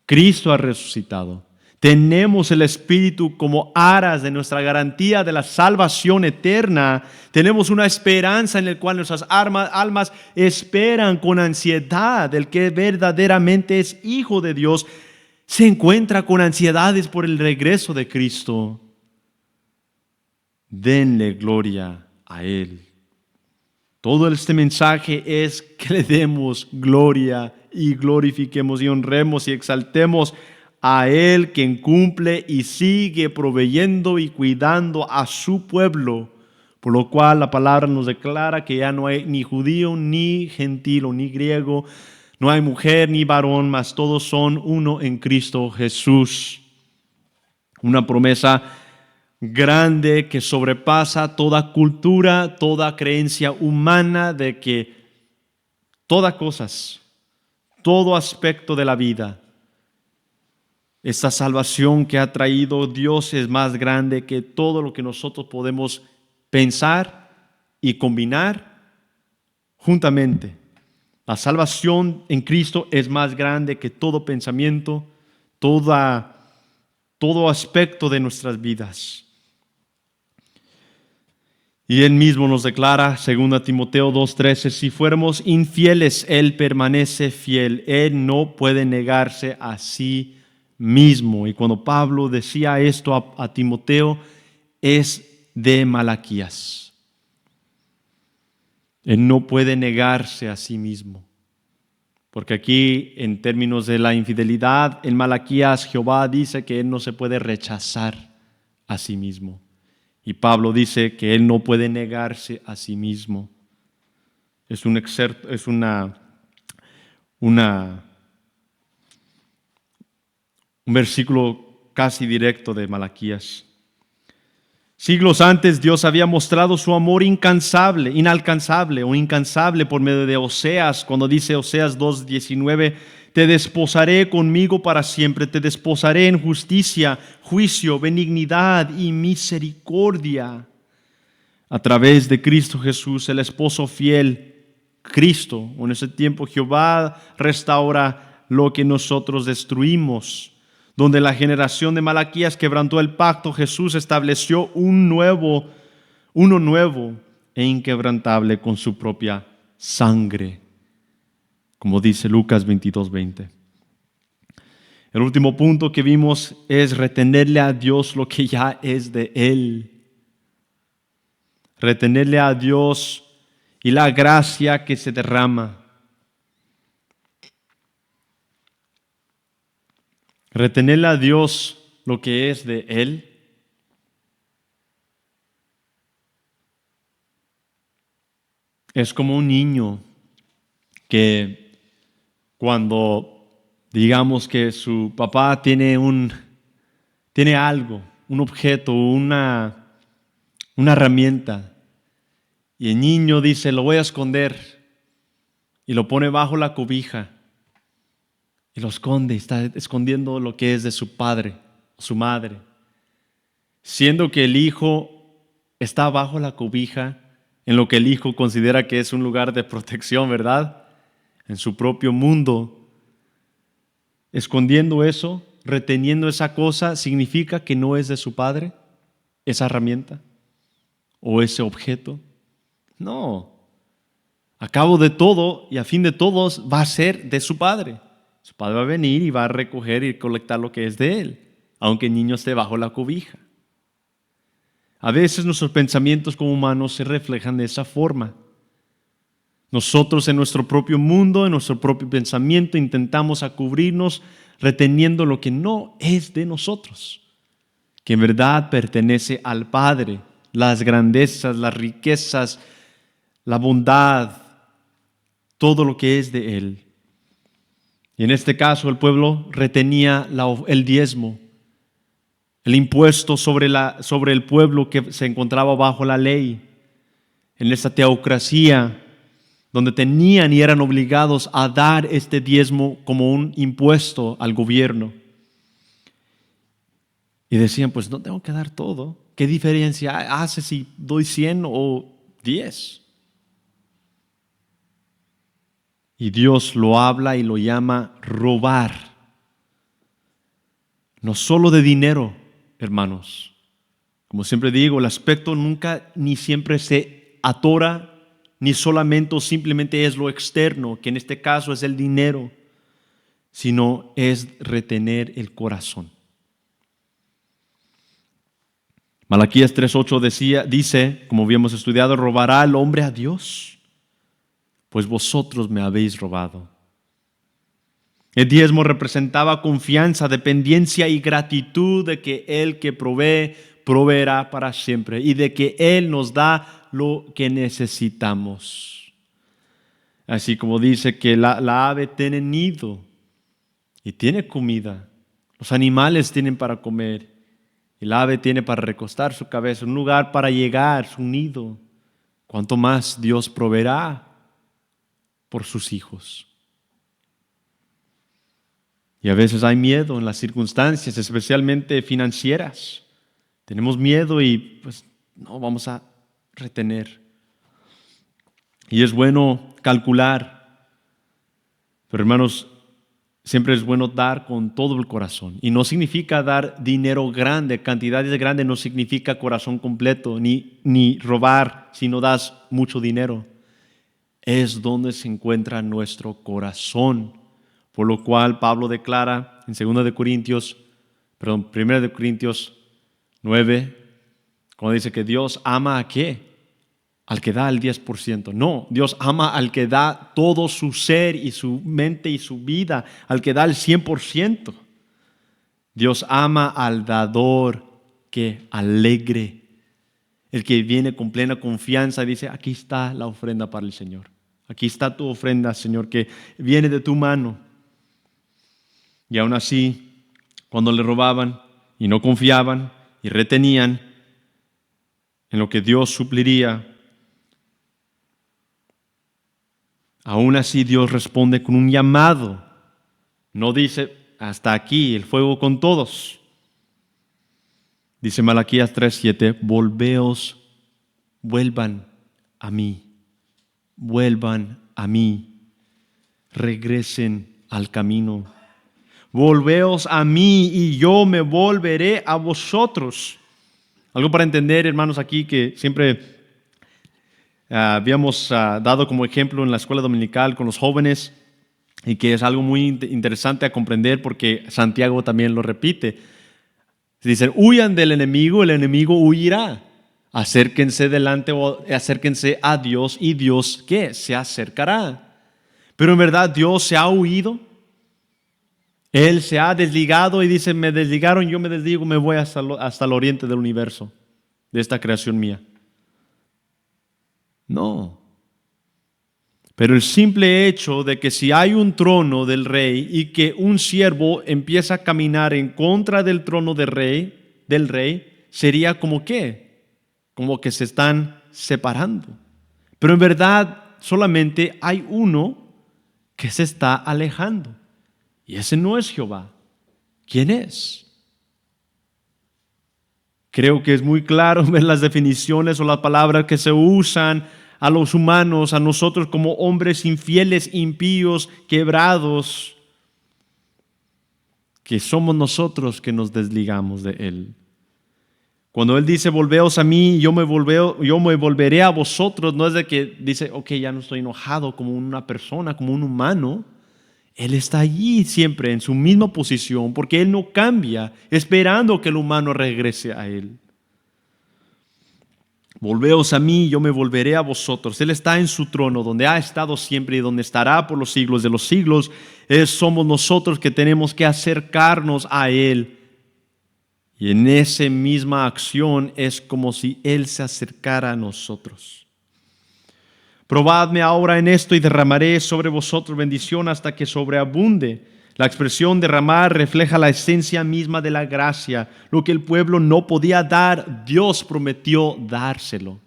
Cristo ha resucitado. Tenemos el Espíritu como aras de nuestra garantía de la salvación eterna. Tenemos una esperanza en la cual nuestras almas esperan con ansiedad. El que verdaderamente es hijo de Dios se encuentra con ansiedades por el regreso de Cristo. Denle gloria a Él. Todo este mensaje es que le demos gloria y glorifiquemos y honremos y exaltemos a Él, quien cumple y sigue proveyendo y cuidando a su pueblo, por lo cual la palabra nos declara que ya no hay ni judío, ni gentil o ni griego, no hay mujer ni varón, mas todos son uno en Cristo Jesús. Una promesa grande que sobrepasa toda cultura, toda creencia humana de que todas cosas, todo aspecto de la vida, esta salvación que ha traído Dios es más grande que todo lo que nosotros podemos pensar y combinar juntamente. La salvación en Cristo es más grande que todo pensamiento, todo aspecto de nuestras vidas. Y Él mismo nos declara, 2 Timoteo 2:13, si fuéramos infieles, Él permanece fiel. Él no puede negarse a sí mismo. Y cuando Pablo decía esto a Timoteo, es de Malaquías. Él no puede negarse a sí mismo. Porque aquí, en términos de la infidelidad, en Malaquías, Jehová dice que Él no se puede rechazar a sí mismo. Y Pablo dice que Él no puede negarse a sí mismo. Es un excerto, es un versículo casi directo de Malaquías. Siglos antes Dios había mostrado su amor inalcanzable por medio de Oseas, cuando dice Oseas 2:19, te desposaré conmigo para siempre, te desposaré en justicia, juicio, benignidad y misericordia. A través de Cristo Jesús, el esposo fiel, Cristo, en ese tiempo Jehová restaura lo que nosotros destruimos. Donde la generación de Malaquías quebrantó el pacto, Jesús estableció uno nuevo e inquebrantable con su propia sangre, como dice Lucas 22:20. El último punto que vimos es retenerle a Dios lo que ya es de Él. Retenerle a Dios y la gracia que se derrama. Retenerle a Dios lo que es de Él. Es como un niño que cuando digamos que su papá tiene algo, un objeto, una herramienta, y el niño dice, lo voy a esconder, y lo pone bajo la cobija, y lo esconde, está escondiendo lo que es de su padre, su madre, siendo que el hijo está bajo la cobija en lo que el hijo considera que es un lugar de protección, ¿verdad? En su propio mundo. Escondiendo eso, reteniendo esa cosa, ¿significa que no es de su padre? ¿Esa herramienta? ¿O ese objeto? No. A cabo de todo y a fin de todos va a ser de su padre. Su padre va a venir y va a recoger y colectar lo que es de él, aunque el niño esté bajo la cobija. A veces nuestros pensamientos como humanos se reflejan de esa forma. Nosotros en nuestro propio mundo, en nuestro propio pensamiento, intentamos cubrirnos reteniendo lo que no es de nosotros, que en verdad pertenece al Padre, las grandezas, las riquezas, la bondad, todo lo que es de Él. Y en este caso el pueblo retenía el diezmo, el impuesto sobre el pueblo que se encontraba bajo la ley, en esa teocracia donde tenían y eran obligados a dar este diezmo como un impuesto al gobierno. Y decían, pues no tengo que dar todo. ¿Qué diferencia hace si doy 100 o 10? Y Dios lo habla y lo llama robar. No solo de dinero, hermanos. Como siempre digo, el aspecto nunca ni siempre se atora, ni solamente o simplemente es lo externo, que en este caso es el dinero, sino es retener el corazón. Malaquías 3:8 dice, como habíamos estudiado, ¿robará el hombre a Dios? Pues vosotros me habéis robado. El diezmo representaba confianza, dependencia y gratitud de que el que provee, proveerá para siempre y de que Él nos da lo que necesitamos. Así como dice que la ave tiene nido y tiene comida. Los animales tienen para comer. El ave tiene para recostar su cabeza, un lugar para llegar, su nido. ¿Cuánto más Dios proveerá por sus hijos? Y a veces hay miedo en las circunstancias, especialmente financieras. Tenemos miedo y pues no vamos a retener. Y es bueno calcular, pero hermanos, siempre es bueno dar con todo el corazón. Y no significa dar dinero grande, cantidades grandes, no significa corazón completo, ni robar si no das mucho dinero. Es donde se encuentra nuestro corazón. Por lo cual Pablo declara en 1 Corintios 9, cuando dice que Dios ama ¿a qué? Al que da el 10%. No, Dios ama al que da todo su ser y su mente y su vida, al que da el 100%. Dios ama al dador que alegre, el que viene con plena confianza y dice, aquí está la ofrenda para el Señor. Aquí está tu ofrenda, Señor, que viene de tu mano. Y aún así, cuando le robaban y no confiaban y retenían en lo que Dios supliría, aún así Dios responde con un llamado. No dice, hasta aquí, el fuego con todos. Dice Malaquías 3:7, vuelvan a mí, regresen al camino. Volveos a mí y yo me volveré a vosotros. Algo para entender, hermanos, aquí que siempre habíamos dado como ejemplo en la escuela dominical con los jóvenes y que es algo muy interesante a comprender porque Santiago también lo repite. Dicen, huyan del enemigo, el enemigo huirá. Acérquense acérquense a Dios y Dios, ¿qué? Se acercará. Pero en verdad Dios se ha huido. Él se ha desligado y dice, me desligaron, yo me desligo, me voy hasta el oriente del universo, de esta creación mía. No. Pero el simple hecho de que si hay un trono del rey y que un siervo empieza a caminar en contra del trono del rey, sería como ¿qué? Como que se están separando. Pero en verdad solamente hay uno que se está alejando. Y ese no es Jehová. ¿Quién es? Creo que es muy claro ver las definiciones o las palabras que se usan a los humanos, a nosotros como hombres infieles, impíos, quebrados, que somos nosotros que nos desligamos de Él. Cuando Él dice, volveos a mí, yo me volveré a vosotros, no es de que dice, ok, ya no estoy enojado como una persona, como un humano. Él está allí siempre en su misma posición porque Él no cambia, esperando que el humano regrese a Él. Volveos a mí, yo me volveré a vosotros. Él está en su trono, donde ha estado siempre y donde estará por los siglos de los siglos. Somos nosotros que tenemos que acercarnos a Él. Y en esa misma acción es como si Él se acercara a nosotros. Probadme ahora en esto y derramaré sobre vosotros bendición hasta que sobreabunde. La expresión derramar refleja la esencia misma de la gracia. Lo que el pueblo no podía dar, Dios prometió dárselo.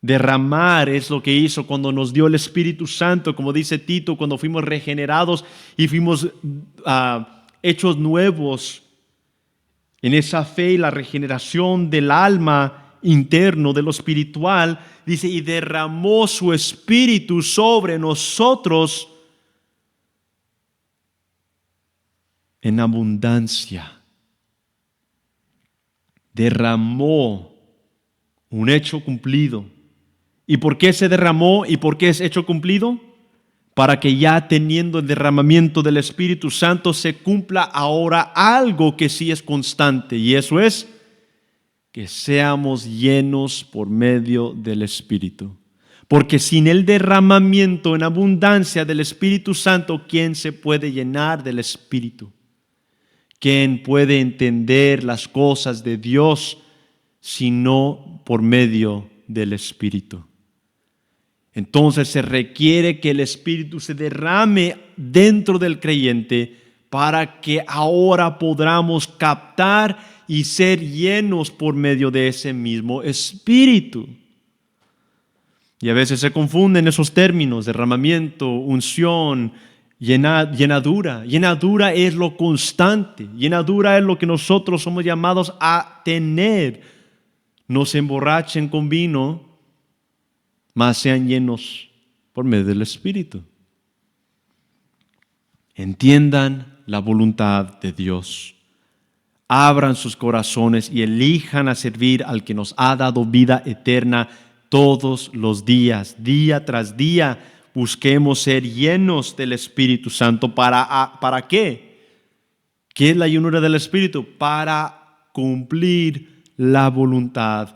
Derramar es lo que hizo cuando nos dio el Espíritu Santo, como dice Tito, cuando fuimos regenerados y fuimos hechos nuevos en esa fe y la regeneración del alma interno, de lo espiritual. Dice, y derramó su Espíritu sobre nosotros en abundancia. Derramó un hecho cumplido. ¿Y por qué se derramó y por qué es hecho cumplido? Para que ya teniendo el derramamiento del Espíritu Santo se cumpla ahora algo que sí es constante, y eso es que seamos llenos por medio del Espíritu. Porque sin el derramamiento en abundancia del Espíritu Santo, ¿quién se puede llenar del Espíritu? ¿Quién puede entender las cosas de Dios sino por medio del Espíritu? Entonces se requiere que el Espíritu se derrame dentro del creyente para que ahora podamos captar y ser llenos por medio de ese mismo Espíritu. Y a veces se confunden esos términos: derramamiento, unción, llenadura. Llenadura es lo constante. Llenadura es lo que nosotros somos llamados a tener. No se emborrachen con vino, mas sean llenos por medio del Espíritu. Entiendan la voluntad de Dios. Abran sus corazones y elijan a servir al que nos ha dado vida eterna todos los días, día tras día. Busquemos ser llenos del Espíritu Santo. ¿Para qué? ¿Qué es la llenura del Espíritu? Para cumplir la voluntad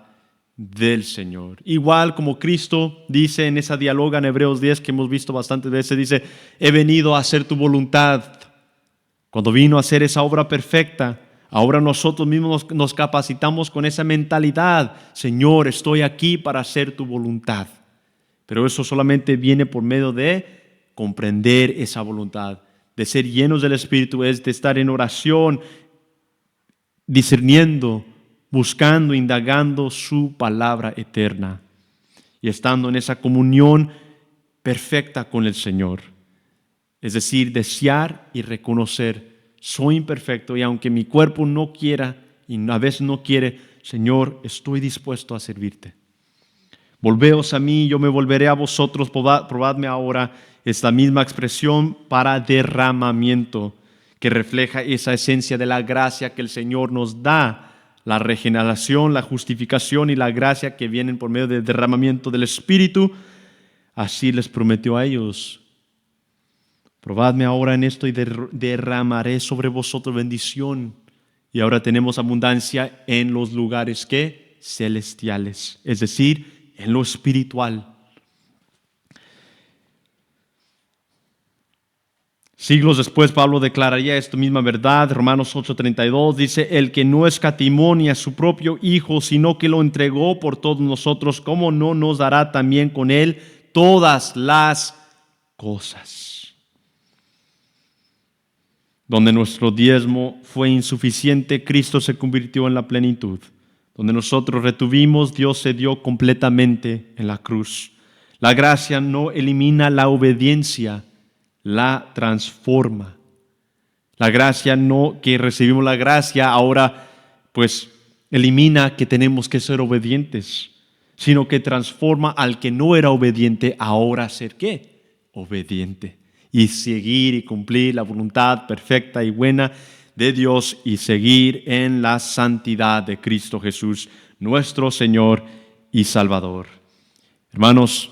del Señor. Igual como Cristo dice en esa diáloga en Hebreos 10 que hemos visto bastantes veces, dice, he venido a hacer tu voluntad. Cuando vino a hacer esa obra perfecta, ahora nosotros mismos nos capacitamos con esa mentalidad: Señor, estoy aquí para hacer tu voluntad. Pero eso solamente viene por medio de comprender esa voluntad, de ser llenos del Espíritu, es de estar en oración, discerniendo, buscando, indagando su palabra eterna y estando en esa comunión perfecta con el Señor. Es decir, desear y reconocer: soy imperfecto y aunque mi cuerpo no quiera y a veces no quiere, Señor, estoy dispuesto a servirte. Volveos a mí, yo me volveré a vosotros. Probadme ahora. Es la misma expresión para derramamiento que refleja esa esencia de la gracia que el Señor nos da. La regeneración, la justificación y la gracia que vienen por medio del derramamiento del Espíritu. Así les prometió a ellos: probadme ahora en esto y derramaré sobre vosotros bendición. Y ahora tenemos abundancia en los lugares ¿qué? Celestiales, es decir, en lo espiritual. Siglos después, Pablo declararía esta misma verdad. Romanos 8:32 dice: el que no escatimó ni a su propio Hijo, sino que lo entregó por todos nosotros, ¿cómo no nos dará también con él todas las cosas? Donde nuestro diezmo fue insuficiente, Cristo se convirtió en la plenitud. Donde nosotros retuvimos, Dios se dio completamente en la cruz. La gracia no elimina la obediencia, la transforma. La gracia no, que recibimos la gracia, ahora pues elimina que tenemos que ser obedientes, sino que transforma al que no era obediente ahora a ser ¿qué? Obediente. Y seguir y cumplir la voluntad perfecta y buena de Dios y seguir en la santidad de Cristo Jesús, nuestro Señor y Salvador. Hermanos,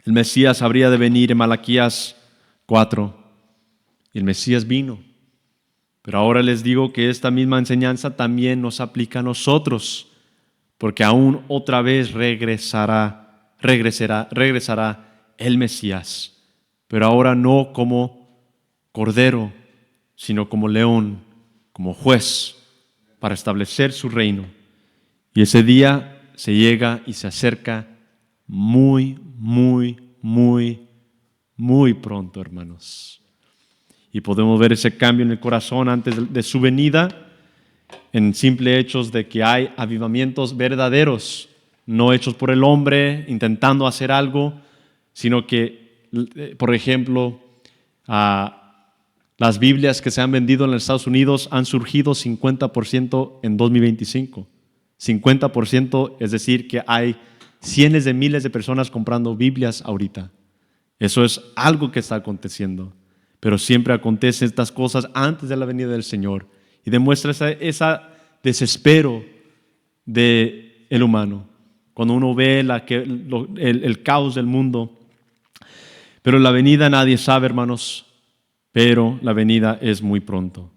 el Mesías habría de venir en Malaquías 4. Y el Mesías vino. Pero ahora les digo que esta misma enseñanza también nos aplica a nosotros, porque aún otra vez regresará el Mesías, pero ahora no como cordero, sino como león, como juez, para establecer su reino. Y ese día se llega y se acerca muy, muy, muy, muy pronto, hermanos. Y podemos ver ese cambio en el corazón antes de su venida, en simples hechos de que hay avivamientos verdaderos, no hechos por el hombre intentando hacer algo, sino que, por ejemplo, las Biblias que se han vendido en los Estados Unidos han surgido 50% en 2025. 50%, es decir, que hay cientos de miles de personas comprando Biblias ahorita. Eso es algo que está aconteciendo. Pero siempre acontecen estas cosas antes de la venida del Señor y demuestra ese desespero del humano cuando uno ve el caos del mundo. Pero la venida nadie sabe, hermanos, pero la venida es muy pronto.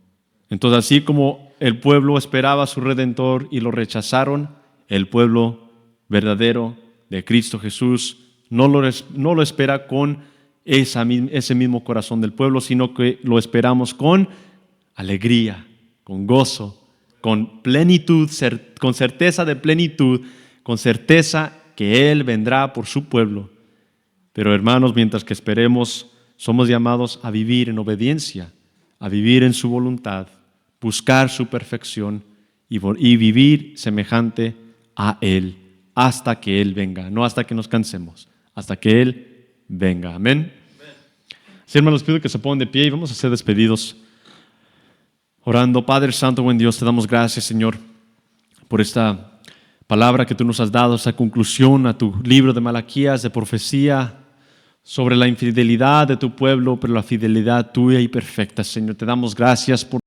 Entonces, así como el pueblo esperaba a su Redentor y lo rechazaron, el pueblo verdadero de Cristo Jesús no lo espera con ese mismo corazón del pueblo, sino que lo esperamos con alegría, con gozo, con plenitud, con certeza de plenitud, con certeza que Él vendrá por su pueblo. Pero hermanos, mientras que esperemos, somos llamados a vivir en obediencia, a vivir en su voluntad, buscar su perfección y vivir semejante a Él hasta que Él venga, no hasta que nos cansemos, hasta que Él venga. Amén. Sí, hermanos, pido que se pongan de pie y vamos a ser despedidos orando. Padre Santo, buen Dios, te damos gracias, Señor, por esta palabra que tú nos has dado, esta conclusión a tu libro de Malaquías, de profecía sobre la infidelidad de tu pueblo, pero la fidelidad tuya y perfecta, Señor. Te damos gracias por